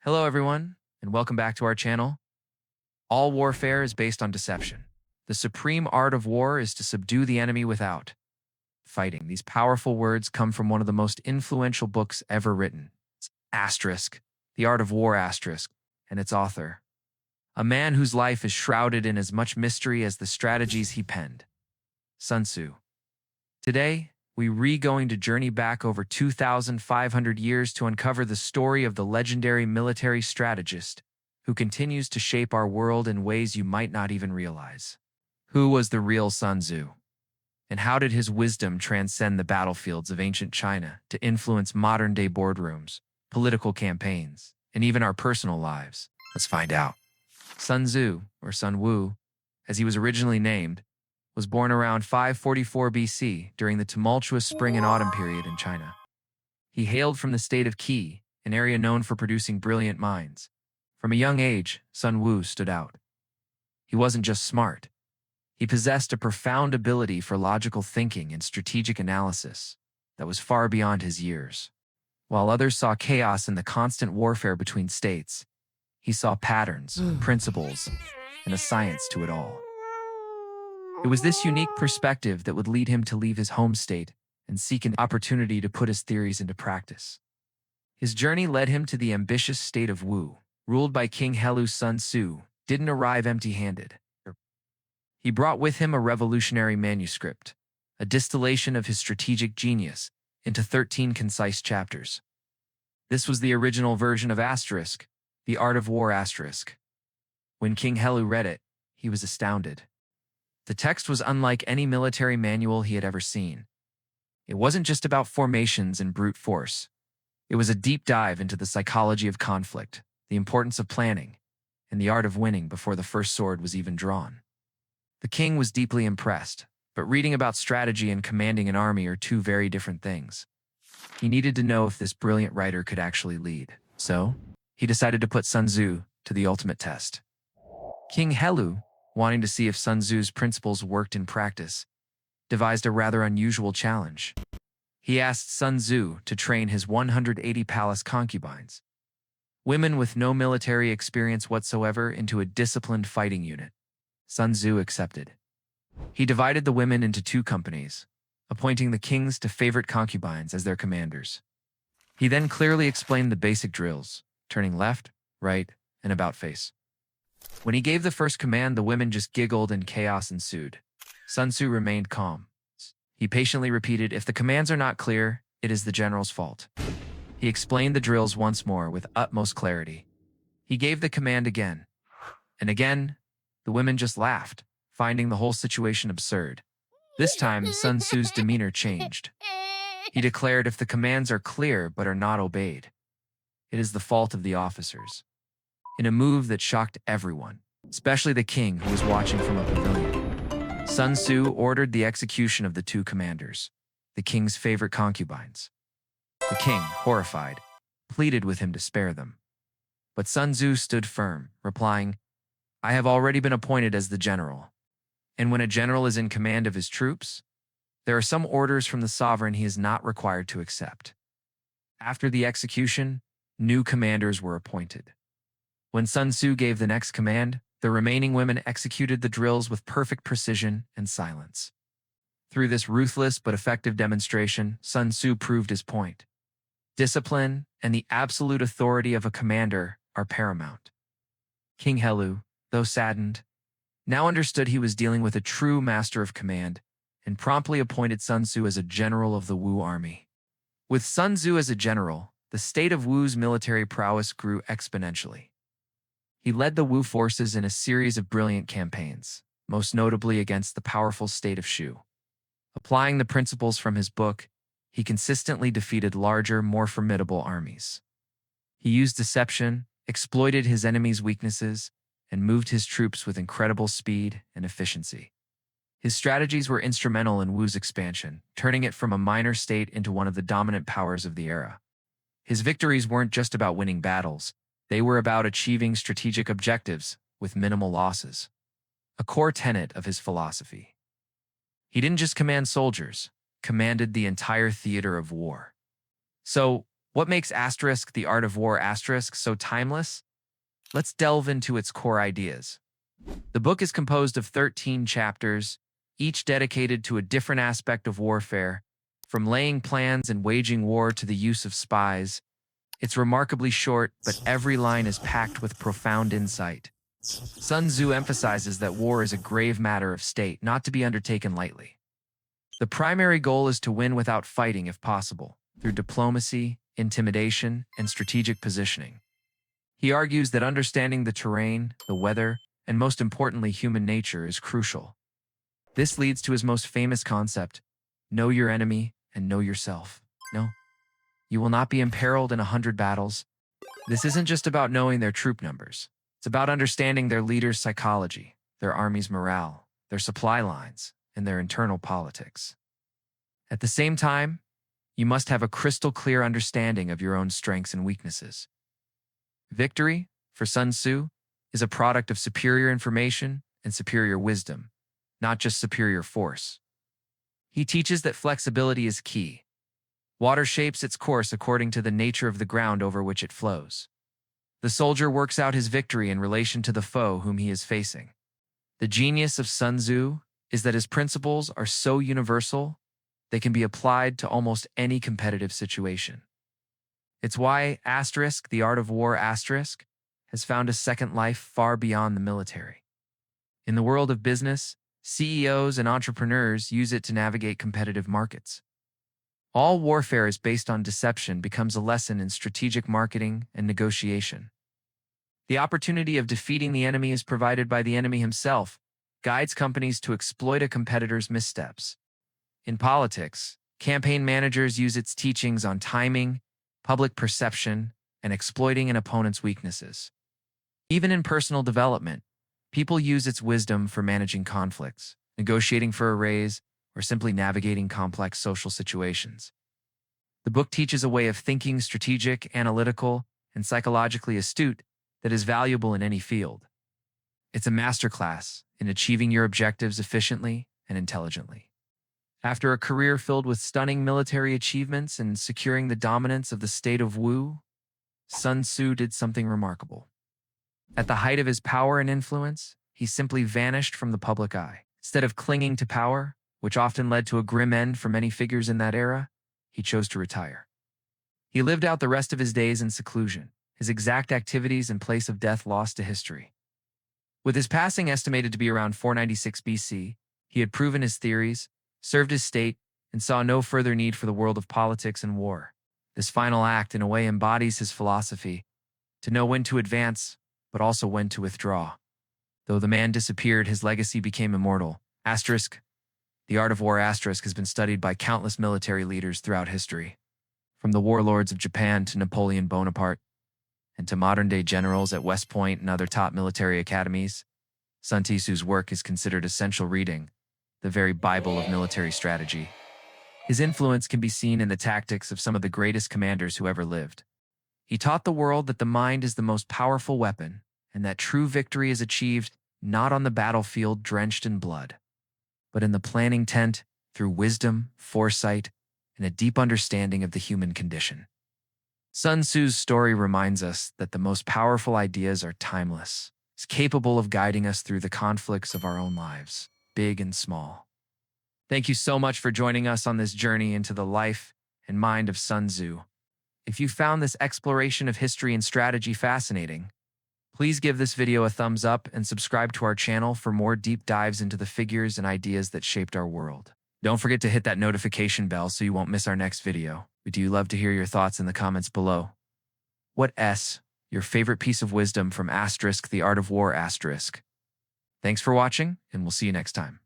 Hello, everyone, and welcome back to our channel. All warfare is based on deception. The supreme art of war is to subdue the enemy without fighting. These powerful words come from one of the most influential books ever written. It's Asterisk, The Art of War Asterisk, and its author, a man whose life is shrouded in as much mystery as the strategies he penned, Sun Tzu. Today, we're going to journey back over 2,500 years to uncover the story of the legendary military strategist who continues to shape our world in ways you might not even realize. Who was the real Sun Tzu? And how did his wisdom transcend the battlefields of ancient China to influence modern-day boardrooms, political campaigns, and even our personal lives? Let's find out. Sun Tzu, or Sun Wu, as he was originally named, was born around 544 BC during the tumultuous spring and autumn period in China. He hailed from the state of Qi, an area known for producing brilliant minds. From a young age, Sun Wu stood out. He wasn't just smart. He possessed a profound ability for logical thinking and strategic analysis that was far beyond his years. While others saw chaos in the constant warfare between states, he saw patterns, principles, and a science to it all. It was this unique perspective that would lead him to leave his home state and seek an opportunity to put his theories into practice. His journey led him to the ambitious state of Wu, ruled by King Helü. Sun Tzu didn't arrive empty-handed. He brought with him a revolutionary manuscript, a distillation of his strategic genius into 13 concise chapters. This was the original version of Asterisk, The Art of War Asterisk. When King Helü read it, he was astounded. The text was unlike any military manual he had ever seen. It wasn't just about formations and brute force. It was a deep dive into the psychology of conflict, the importance of planning, and the art of winning before the first sword was even drawn. The king was deeply impressed, but reading about strategy and commanding an army are two very different things. He needed to know if this brilliant writer could actually lead. So, he decided to put Sun Tzu to the ultimate test. King Helü, wanting to see if Sun Tzu's principles worked in practice, devised a rather unusual challenge. He asked Sun Tzu to train his 180 palace concubines, women with no military experience whatsoever, into a disciplined fighting unit. Sun Tzu accepted. He divided the women into two companies, appointing the kings to favorite concubines as their commanders. He then clearly explained the basic drills, turning left, right, and about face. When he gave the first command, the women just giggled and chaos ensued. Sun Tzu remained calm. He patiently repeated, "If the commands are not clear, it is the general's fault." He explained the drills once more with utmost clarity. He gave the command again. And again, the women just laughed, finding the whole situation absurd. This time, Sun Tzu's demeanor changed. He declared, "If the commands are clear but are not obeyed, it is the fault of the officers." In a move that shocked everyone, especially the king who was watching from a pavilion, Sun Tzu ordered the execution of the two commanders, the king's favorite concubines. The king, horrified, pleaded with him to spare them. But Sun Tzu stood firm, replying, "I have already been appointed as the general. And when a general is in command of his troops, there are some orders from the sovereign he is not required to accept." After the execution, new commanders were appointed. When Sun Tzu gave the next command, the remaining women executed the drills with perfect precision and silence. Through this ruthless but effective demonstration, Sun Tzu proved his point. Discipline and the absolute authority of a commander are paramount. King Helü, though saddened, now understood he was dealing with a true master of command and promptly appointed Sun Tzu as a general of the Wu army. With Sun Tzu as a general, the state of Wu's military prowess grew exponentially. He led the Wu forces in a series of brilliant campaigns, most notably against the powerful state of Shu. Applying the principles from his book, he consistently defeated larger, more formidable armies. He used deception, exploited his enemies' weaknesses, and moved his troops with incredible speed and efficiency. His strategies were instrumental in Wu's expansion, turning it from a minor state into one of the dominant powers of the era. His victories weren't just about winning battles. They were about achieving strategic objectives with minimal losses, a core tenet of his philosophy. He didn't just command soldiers, commanded the entire theater of war. So, What makes Asterisk, the Art of War Asterisk, so timeless? Let's delve into its core ideas. The book is composed of 13 chapters, each dedicated to a different aspect of warfare, from laying plans and waging war to the use of spies. It's remarkably short, but every line is packed with profound insight. Sun Tzu emphasizes that war is a grave matter of state, not to be undertaken lightly. The primary goal is to win without fighting if possible, through diplomacy, intimidation, and strategic positioning. He argues that understanding the terrain, the weather, and most importantly, human nature is crucial. This leads to his most famous concept: know your enemy and know yourself. No, you will not be imperiled in 100 battles. This isn't just about knowing their troop numbers. It's about understanding their leaders' psychology, their army's morale, their supply lines, and their internal politics. At the same time, you must have a crystal clear understanding of your own strengths and weaknesses. Victory, for Sun Tzu, is a product of superior information and superior wisdom, not just superior force. He teaches that flexibility is key. Water shapes its course according to the nature of the ground over which it flows. The soldier works out his victory in relation to the foe whom he is facing. The genius of Sun Tzu is that his principles are so universal, they can be applied to almost any competitive situation. It's why Asterisk, the Art of War Asterisk, has found a second life far beyond the military. In the world of business, CEOs and entrepreneurs use it to navigate competitive markets. All warfare is based on deception becomes a lesson in strategic marketing and negotiation. The opportunity of defeating the enemy is provided by the enemy himself, guides companies to exploit a competitor's missteps. In politics, campaign managers use its teachings on timing, public perception, and exploiting an opponent's weaknesses. Even in personal development, people use its wisdom for managing conflicts, negotiating for a raise, or simply navigating complex social situations. The book teaches a way of thinking strategic, analytical, and psychologically astute that is valuable in any field. It's a masterclass in achieving your objectives efficiently and intelligently. After a career filled with stunning military achievements and securing the dominance of the state of Wu, Sun Tzu did something remarkable. At the height of his power and influence, he simply vanished from the public eye. Instead of clinging to power, which often led to a grim end for many figures in that era, he chose to retire. He lived out the rest of his days in seclusion, his exact activities and place of death lost to history. With his passing estimated to be around 496 BC, he had proven his theories, served his state, and saw no further need for the world of politics and war. This final act, in a way, embodies his philosophy: to know when to advance, but also when to withdraw. Though the man disappeared, his legacy became immortal. Asterisk, the Art of War Asterisk has been studied by countless military leaders throughout history, from the warlords of Japan to Napoleon Bonaparte, and to modern-day generals at West Point and other top military academies. Sun Tzu's work is considered essential reading, the very Bible of military strategy. His influence can be seen in the tactics of some of the greatest commanders who ever lived. He taught the world that the mind is the most powerful weapon, and that true victory is achieved not on the battlefield drenched in blood, but in the planning tent through wisdom, foresight, and a deep understanding of the human condition. Sun Tzu's story reminds us that the most powerful ideas are timeless, is capable of guiding us through the conflicts of our own lives, big and small. Thank you so much for joining us on this journey into the life and mind of Sun Tzu. If you found this exploration of history and strategy fascinating, please give this video a thumbs up and subscribe to our channel for more deep dives into the figures and ideas that shaped our world. Don't forget to hit that notification bell so you won't miss our next video. We do love to hear your thoughts in the comments below. What's your favorite piece of wisdom from Asterisk, the Art of War Asterisk? Thanks for watching, and we'll see you next time.